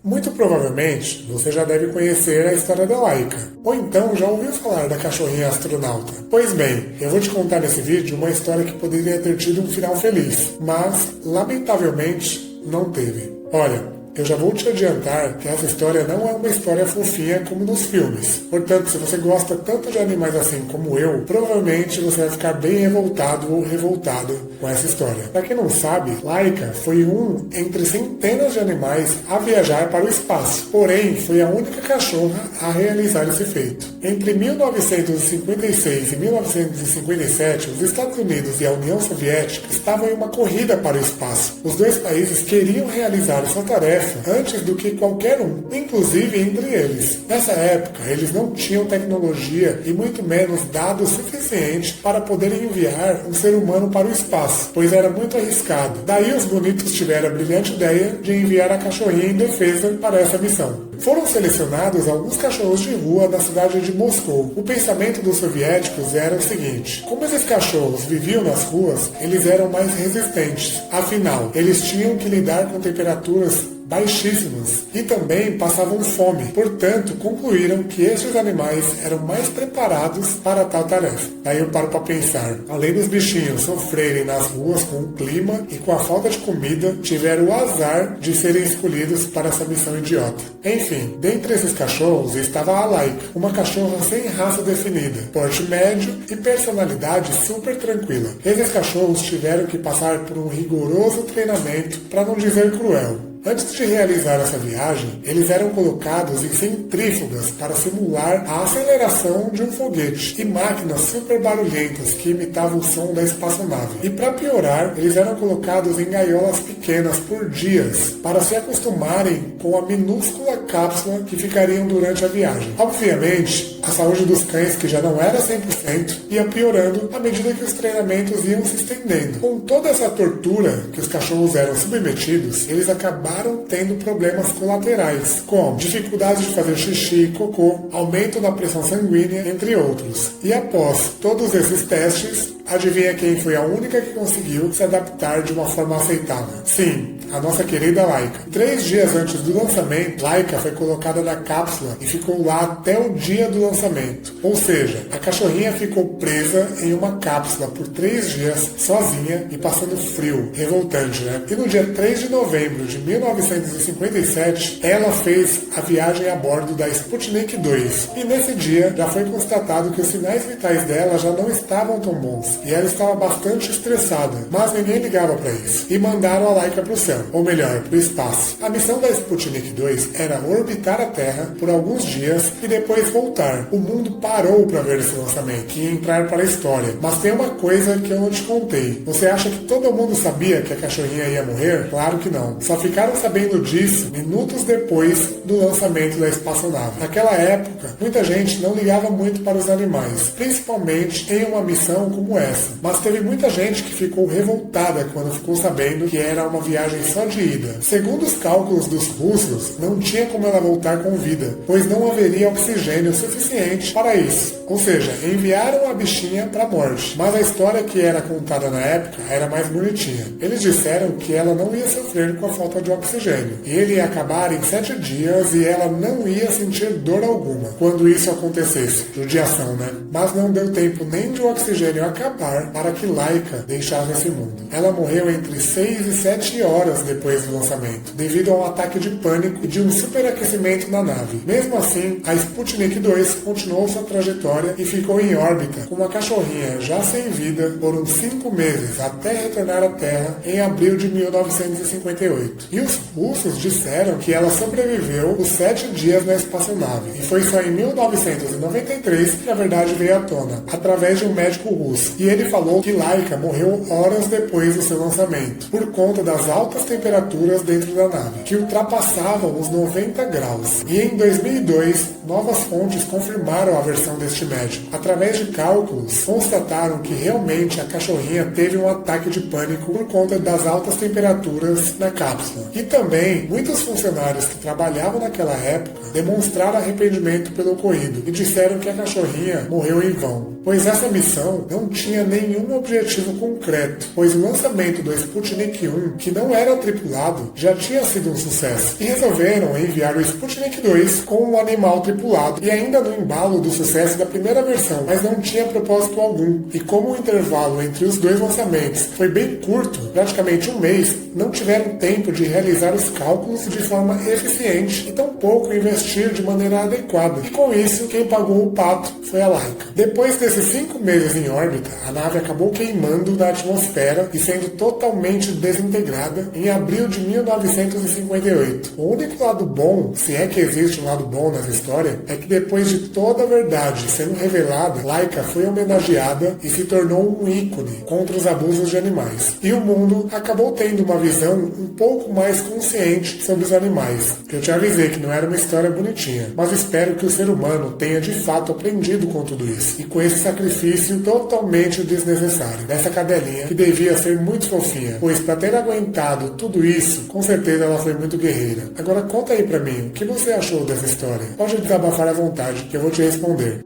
Muito provavelmente você já deve conhecer a história da Laika, ou então já ouviu falar da cachorrinha astronauta. Pois bem, eu vou te contar nesse vídeo uma história que poderia ter tido um final feliz, mas lamentavelmente não teve. Olha, eu já vou te adiantar que essa história não é uma história fofinha como nos filmes. Portanto, se você gosta tanto de animais assim como eu, provavelmente você vai ficar bem revoltado ou revoltado com essa história. Para quem não sabe, Laika foi um entre centenas de animais a viajar para o espaço. Porém, foi a única cachorra a realizar esse feito. Entre 1956 e 1957, os Estados Unidos e a União Soviética estavam em uma corrida para o espaço. Os dois países queriam realizar essa tarefa antes do que qualquer um, inclusive entre eles. Nessa época, eles não tinham tecnologia e muito menos dados suficientes para poderem enviar um ser humano para o espaço, pois era muito arriscado. Daí os bonitos tiveram a brilhante ideia de enviar a cachorrinha indefesa para essa missão. Foram selecionados alguns cachorros de rua na cidade de Moscou. O pensamento dos soviéticos era o seguinte: como esses cachorros viviam nas ruas, eles eram mais resistentes. Afinal, eles tinham que lidar com temperaturas baixíssimas e também passavam fome. Portanto, concluíram que estes animais eram mais preparados para tal tarefa. Daí eu paro para pensar, além dos bichinhos sofrerem nas ruas com o clima e com a falta de comida, tiveram o azar de serem escolhidos para essa missão idiota. Enfim, dentre esses cachorros estava a Laika, uma cachorra sem raça definida, porte médio e personalidade super tranquila. Esses cachorros tiveram que passar por um rigoroso treinamento, para não dizer cruel. Antes de realizar essa viagem, eles eram colocados em centrífugas para simular a aceleração de um foguete e máquinas super barulhentas que imitavam o som da espaçonave. E para piorar, eles eram colocados em gaiolas pequenas por dias para se acostumarem com a minúscula cápsula que ficariam durante a viagem. Obviamente, a saúde dos cães, que já não era 100%, ia piorando à medida que os treinamentos iam se estendendo. Com toda essa tortura que os cachorros eram submetidos, eles acabaram tendo problemas colaterais, como dificuldade de fazer xixi e cocô, aumento da pressão sanguínea, entre outros. E após todos esses testes, adivinha quem foi a única que conseguiu se adaptar de uma forma aceitável? Sim, a nossa querida Laika. 3 dias antes do lançamento, Laika foi colocada na cápsula e ficou lá até o dia do lançamento. Ou seja, a cachorrinha ficou presa em uma cápsula por 3 dias, sozinha e passando frio. Revoltante, né? E no dia 3 de novembro de 1957, ela fez a viagem a bordo da Sputnik 2. E nesse dia, já foi constatado que os sinais vitais dela já não estavam tão bons. E ela estava bastante estressada, mas ninguém ligava para isso. E mandaram a Laika para o céu, ou melhor, para o espaço. A missão da Sputnik 2 era orbitar a Terra por alguns dias e depois voltar. O mundo parou para ver esse lançamento e entrar para a história. Mas tem uma coisa que eu não te contei. Você acha que todo mundo sabia que a cachorrinha ia morrer? Claro que não. Só ficaram sabendo disso minutos depois do lançamento da espaçonave. Naquela época, muita gente não ligava muito para os animais, principalmente em uma missão como essa. Mas teve muita gente que ficou revoltada quando ficou sabendo que era uma viagem só de ida. Segundo os cálculos dos russos, não tinha como ela voltar com vida, pois não haveria oxigênio suficiente para isso. Ou seja, enviaram a bichinha para a morte. Mas a história que era contada na época era mais bonitinha. Eles disseram que ela não ia sofrer com a falta de oxigênio. E ele ia acabar em 7 dias e ela não ia sentir dor alguma quando isso acontecesse. Judiação, né? Mas não deu tempo nem de o oxigênio acabar para que Laika deixasse esse mundo. Ela morreu entre 6 e 7 horas depois do lançamento, devido a um ataque de pânico e de um superaquecimento na nave. Mesmo assim, a Sputnik 2 continuou sua trajetória e ficou em órbita com uma cachorrinha já sem vida por uns 5 meses até retornar à Terra em abril de 1958. E os russos disseram que ela sobreviveu os 7 dias na espaçonave. E foi só em 1993 que a verdade veio à tona, através de um médico russo. E ele falou que Laika morreu horas depois do seu lançamento, por conta das altas temperaturas dentro da nave, que ultrapassavam os 90 graus. E em 2002, novas fontes confirmaram a versão deste médico. Através de cálculos, constataram que realmente a cachorrinha teve um ataque de pânico por conta das altas temperaturas na cápsula. E também, muitos funcionários que trabalhavam naquela época demonstraram arrependimento pelo ocorrido e disseram que a cachorrinha morreu em vão, pois essa missão não tinha nenhum objetivo concreto, pois o lançamento do Sputnik 1, que não era era tripulado já tinha sido um sucesso e resolveram enviar o Sputnik 2 com um animal tripulado e ainda no embalo do sucesso da primeira versão, mas não tinha propósito algum. E como o intervalo entre os dois lançamentos foi bem curto, praticamente um mês, não tiveram tempo de realizar os cálculos de forma eficiente e tampouco investir de maneira adequada. E com isso, quem pagou o pato foi a Laika. Depois desses 5 meses em órbita, a nave acabou queimando da atmosfera e sendo totalmente desintegrada em abril de 1958. O único lado bom, se é que existe um lado bom nessa história, é que depois de toda a verdade sendo revelada, Laika foi homenageada e se tornou um ícone contra os abusos de animais. E o mundo acabou tendo uma visão um pouco mais consciente sobre os animais. Eu te avisei que não era uma história bonitinha, mas espero que o ser humano tenha de fato aprendido com tudo isso, e com esse sacrifício totalmente desnecessário dessa cadelinha que devia ser muito fofinha, pois para ter aguentado tudo isso, com certeza ela foi muito guerreira. Agora conta aí pra mim, o que você achou dessa história? Pode desabafar à vontade, que eu vou te responder.